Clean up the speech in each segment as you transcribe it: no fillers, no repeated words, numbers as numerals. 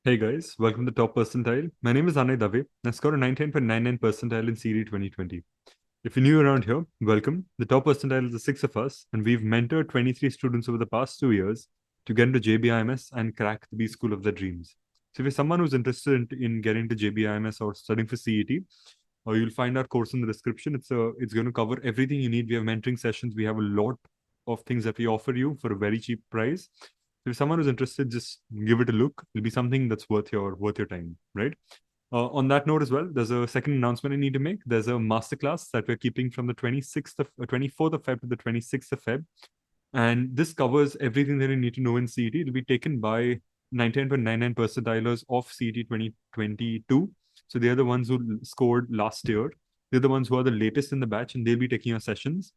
Hey guys, welcome to Top Percentile. My name is Anay Dave. I scored a 99.99 percentile in CET 2020. If you're new around here, welcome. The Top Percentile is the six of us, and we've mentored 23 students over the past 2 years to get into JBIMS and crack the B School of their dreams. So if you're someone who's interested in getting to JBIMS or studying for CET, or you'll find our course in the description. It's going to cover everything you need. We have mentoring sessions. We have a lot of things that we offer you for a very cheap price. If someone is interested, just give it a look. It'll be something that's worth your time, right? On that note as well, there's a second announcement I need to make. There's a masterclass that we're keeping from the 24th of Feb to the 26th of Feb. And this covers everything that you need to know in CET. It'll be taken by 99.99 percentilers of CET 2022. So they're the ones who scored last year. They're the ones who are the latest in the batch, and they'll be taking our sessions.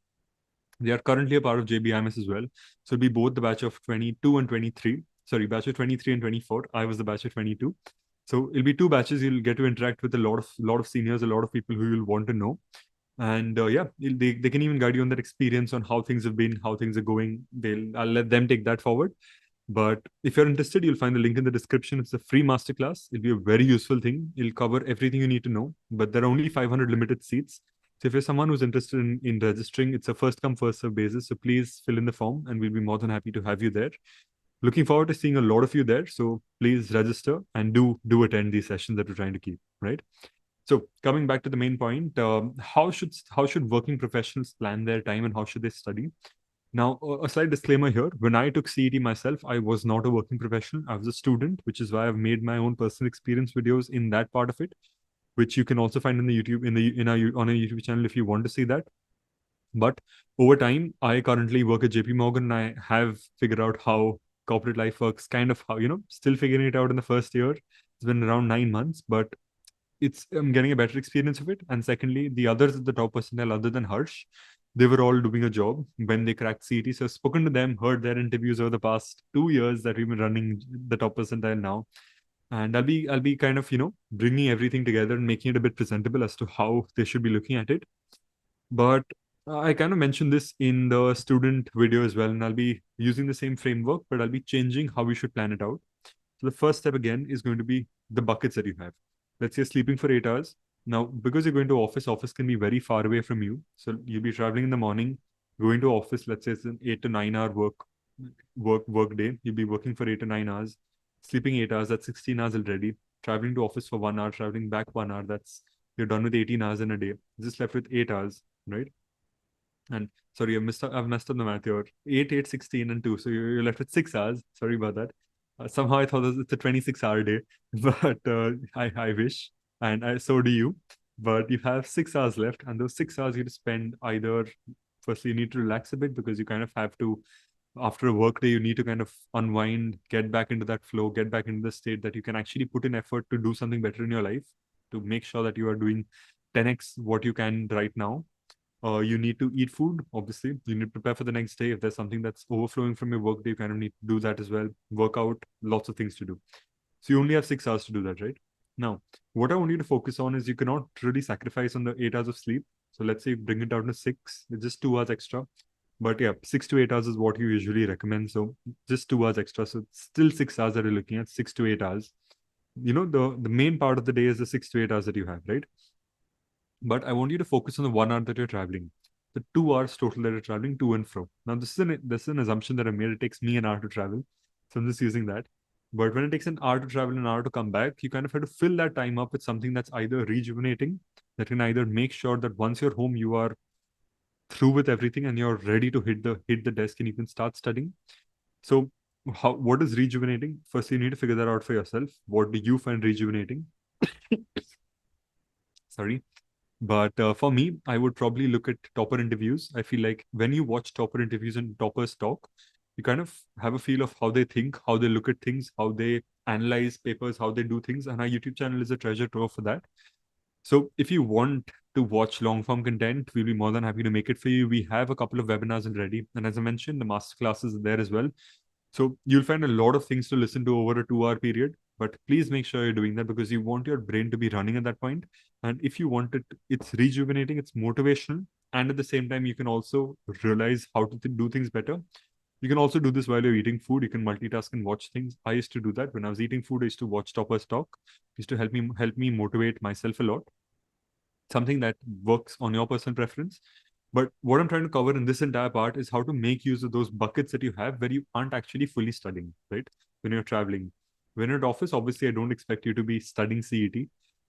They are currently a part of JBIMS as well. So it'll be both the batch of 22 and 23. Sorry, batch of 23 and 24. I was the batch of 22. So it'll be two batches. You'll get to interact with a lot of seniors, a lot of people who you'll want to know. And yeah, they can even guide you on that experience on how things have been, how things are going. I'll let them take that forward. But if you're interested, you'll find the link in the description. It's a free masterclass. It'll be a very useful thing. It'll cover everything you need to know. But there are only 500 limited seats. So if you're someone who's interested in registering, it's a first come, first serve basis. So please fill in the form and we'll be more than happy to have you there. Looking forward to seeing a lot of you there. So please register and do attend these sessions that we're trying to keep, right? So coming back to the main point, how should working professionals plan their time and how should they study? Now, a slight disclaimer here. When I took CET myself, I was not a working professional. I was a student, which is why I've made my own personal experience videos in that part of it, which you can also find in the YouTube in our on a YouTube channel if you want to see that. But over time, I currently work at JP Morgan and I have figured out how corporate life works, kind of how, still figuring it out in the first year. It's been around 9 months, but I'm getting a better experience of it. And secondly, the others at the top percentile, other than Harsh, they were all doing a job when they cracked CET. So I've spoken to them, heard their interviews over the past 2 years that we've been running the top percentile now. And I'll be kind of, bringing everything together and making it a bit presentable as to how they should be looking at it. But I kind of mentioned this in the student video as well, and I'll be using the same framework, but I'll be changing how we should plan it out. So the first step again is going to be the buckets that you have. Let's say sleeping for 8 hours. Now, because you're going to office can be very far away from you. So you'll be traveling in the morning, going to office. Let's say it's an 8 to 9 hour work day. You'll be working for 8 to 9 hours, sleeping 8 hours. That's 16 hours already. Traveling to office for 1 hour, traveling back 1 hour. That's you're done with 18 hours in a day. Just left with 8 hours, right? And sorry, I've messed up the math here. 8, 16, and 2. So you're left with 6 hours. Sorry about that. Somehow I thought it's a 26-hour day, but I wish, and so do you. But you have 6 hours left, and those 6 hours you to spend either, firstly, you need to relax a bit because you kind of have to, after a work day, you need to kind of unwind, get back into that flow, get back into the state that you can actually put in effort to do something better in your life, to make sure that you are doing 10x what you can right now. You need to eat food, obviously. You need to prepare for the next day. If there's something that's overflowing from your work day, you kind of need to do that as well. Work out, lots of things to do. So you only have 6 hours to do that, right? Now, what I want you to focus on is you cannot really sacrifice on the 8 hours of sleep. So let's say you bring it down to six, it's just 2 hours extra. But yeah, 6 to 8 hours is what you usually recommend. So just 2 hours extra. So it's still 6 hours that you're looking at, 6 to 8 hours. The main part of the day is the 6 to 8 hours that you have, right? But I want you to focus on the 1 hour that you're traveling. The 2 hours total that you're traveling to and fro. Now, this is an assumption that I made. It takes me an hour to travel. So I'm just using that. But when it takes an hour to travel, an hour to come back, you kind of have to fill that time up with something that's either rejuvenating, that can either make sure that once you're home, you are through with everything and you're ready to hit the desk and you can start studying. So what is rejuvenating? First, you need to figure that out for yourself. What do you find rejuvenating? Sorry. But for me, I would probably look at topper interviews. I feel like when you watch topper interviews and toppers talk, you kind of have a feel of how they think, how they look at things, how they analyze papers, how they do things. And our YouTube channel is a treasure trove for that. So if you want to watch long form content, we'll be more than happy to make it for you. We have a couple of webinars already. And as I mentioned, the master classes are there as well. So you'll find a lot of things to listen to over a 2 hour period, but please make sure you're doing that because you want your brain to be running at that point. And if you want it, it's rejuvenating, it's motivational. And at the same time, you can also realize how to do things better. You can also do this while you're eating food. You can multitask and watch things. I used to do that when I was eating food. I used to watch toppers talk. It used to help me motivate myself a lot. Something that works on your personal preference. But what I'm trying to cover in this entire part is how to make use of those buckets that you have where you aren't actually fully studying, right? When you're traveling. When you're at office, obviously, I don't expect you to be studying CET.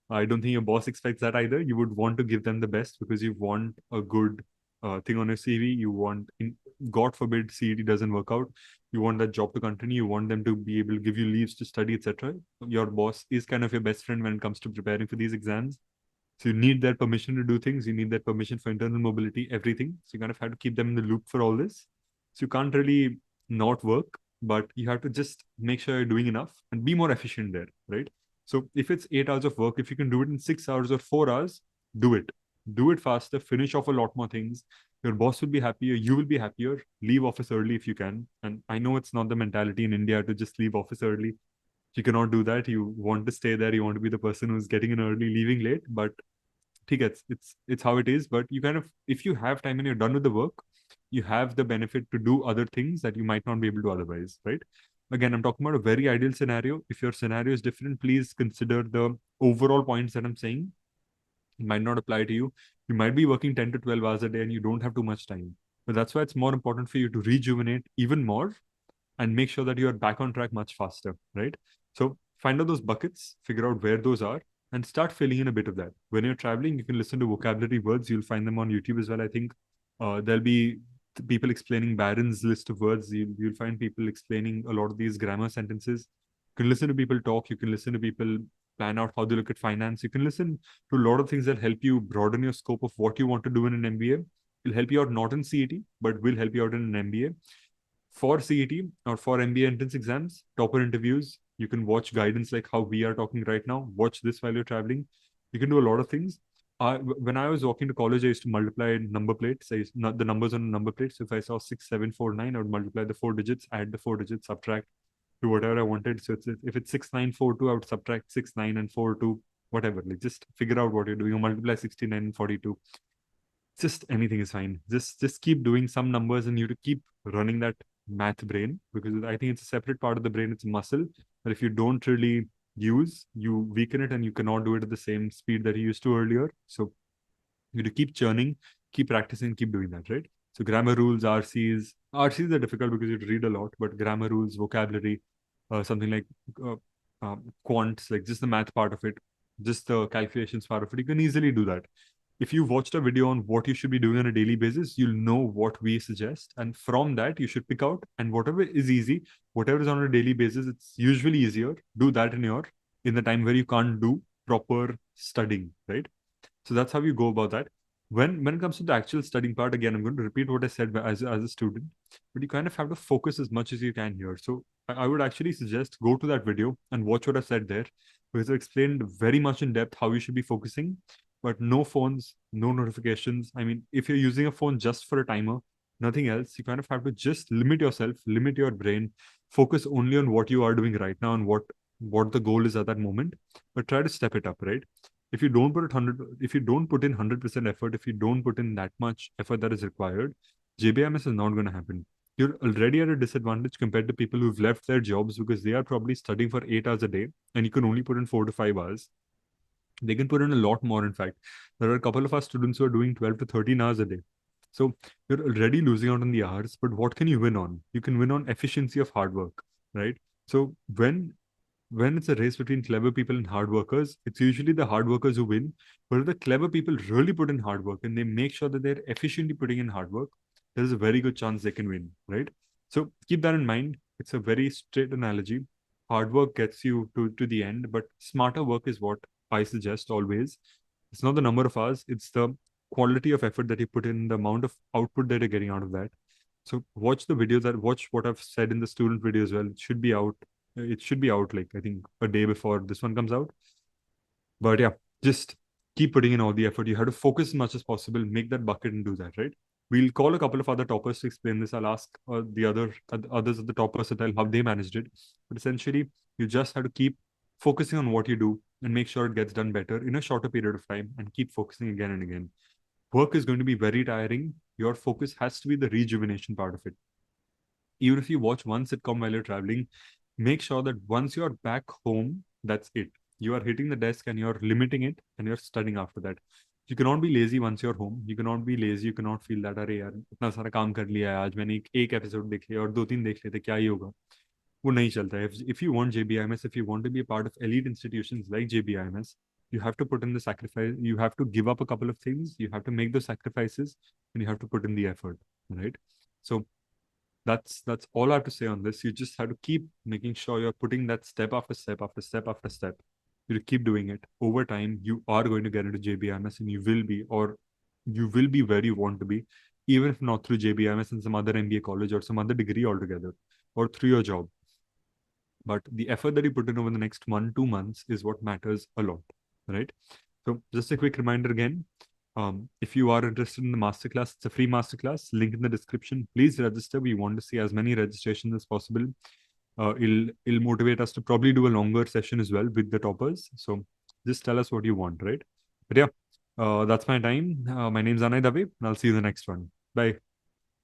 I don't think your boss expects that either. You would want to give them the best because you want a good thing on your CV. You want, God forbid, CET doesn't work out. You want that job to continue. You want them to be able to give you leaves to study, etc. Your boss is kind of your best friend when it comes to preparing for these exams. So you need their permission to do things. You need that permission for internal mobility, everything. So you kind of have to keep them in the loop for all this. So you can't really not work, but you have to just make sure you're doing enough and be more efficient there, right? So if it's 8 hours of work, if you can do it in 6 hours or 4 hours, do it. Do it faster, finish off a lot more things. Your boss will be happier, you will be happier. Leave office early if you can. And I know it's not the mentality in India to just leave office early. You cannot do that. You want to stay there. You want to be the person who's getting in early, leaving late. But it's how it is. But you kind of, if you have time and you're done with the work, you have the benefit to do other things that you might not be able to otherwise, right? Again, I'm talking about a very ideal scenario. If your scenario is different, please consider the overall points that I'm saying. It might not apply to you. You might be working 10 to 12 hours a day and you don't have too much time. But that's why it's more important for you to rejuvenate even more and make sure that you are back on track much faster, right? So find out those buckets, figure out where those are, and start filling in a bit of that. When you're traveling, you can listen to vocabulary words. You'll find them on YouTube as well. I think there'll be people explaining Barron's list of words. You'll find people explaining a lot of these grammar sentences. You can listen to people talk. You can listen to people plan out how they look at finance. You can listen to a lot of things that help you broaden your scope of what you want to do in an MBA. It'll help you out not in CET, but will help you out in an MBA for CET or for MBA entrance exams, topper interviews. You can watch guidance like how we are talking right now. Watch this while you're traveling. You can do a lot of things. When I was walking to college, I used to multiply number plates. I used not the numbers on the number plates. So if I saw 6749, I would multiply the 4 digits, add the 4 digits, subtract to whatever I wanted. So if it's 6942, I would subtract 69 and 42, whatever. Like just figure out what you're doing. You multiply 69 and 42. Just anything is fine. Just keep doing some numbers and you to keep running that math brain, because I think it's a separate part of the brain. It's a muscle that if you don't really use, you weaken it and you cannot do it at the same speed that you used to earlier. So you have to keep churning, keep practicing, keep doing that, right? So grammar rules, RCs are difficult because you have to read a lot, but grammar rules, vocabulary, something like uh, quants, like just the math part of it, just the calculations part of it, you can easily do that. If you watched a video on what you should be doing on a daily basis, you'll know what we suggest. And from that, you should pick out, and whatever is easy, whatever is on a daily basis, it's usually easier. Do that in the time where you can't do proper studying, right? So that's how you go about that. When it comes to the actual studying part, again, I'm going to repeat what I said as a student, but you kind of have to focus as much as you can here. So I would actually suggest go to that video and watch what I said there, because I explained very much in depth how you should be focusing, but no phones, no notifications. I mean, if you're using a phone just for a timer, nothing else, you kind of have to just limit yourself, limit your brain, focus only on what you are doing right now and what the goal is at that moment, but try to step it up, right? If you don't put in 100% effort, if you don't put in that much effort that is required, JBIMS is not going to happen. You're already at a disadvantage compared to people who've left their jobs because they are probably studying for 8 hours a day and you can only put in 4 to 5 hours. They can put in a lot more. In fact, there are a couple of our students who are doing 12 to 13 hours a day. So you're already losing out on the hours, but what can you win on? You can win on efficiency of hard work, right? So when it's a race between clever people and hard workers, it's usually the hard workers who win. But if the clever people really put in hard work and they make sure that they're efficiently putting in hard work, there's a very good chance they can win, right? So keep that in mind. It's a very straight analogy. Hard work gets you to the end, but smarter work is what I suggest always. It's not the number of hours, it's the quality of effort that you put in, the amount of output that you're getting out of that. So watch the videos, watch what I've said in the student video as well. It should be out like I think a day before this one comes out. But yeah, just keep putting in all the effort. You have to focus as much as possible, make that bucket and do that, right? We'll call a couple of other toppers to explain this. I'll ask others at the top percentile how they managed it. But essentially, you just have to keep focusing on what you do and make sure it gets done better in a shorter period of time and keep focusing again and again. Work is going to be very tiring. Your focus has to be the rejuvenation part of it. Even if you watch one sitcom while you're traveling, make sure that once you're back home, that's it. You are hitting the desk and you're limiting it and you're studying after that. You cannot be lazy once you're home. You cannot be lazy. You cannot feel that अरे यार इतना सारा काम कर लिया है आज मैंने एक एपिसोड देख लिया और दो तीन देख लेते क्या ही होगा वो नहीं चलता है. If you want JBIMS, if you want to be a part of elite institutions like JBIMS, you have to put in the sacrifice. You have to give up a couple of things. You have to make those sacrifices, and you have to put in the effort, right? So that's all I have to say on this. You just have to keep making sure you're putting that step after step after step after step. You keep doing it. Over time, you are going to get into JBIMS, and you will be, or you will be where you want to be, even if not through JBIMS and some other MBA college or some other degree altogether, or through your job. But the effort that you put in over the next 1-2 months is what matters a lot, right? So just a quick reminder again, if you are interested in the masterclass, it's a free masterclass, link in the description. Please register. We want to see as many registrations as possible. It'll motivate us to probably do a longer session as well with the toppers. So just tell us what you want, right? But yeah, that's my time. My name's Anay Dave, and I'll see you in the next one. Bye.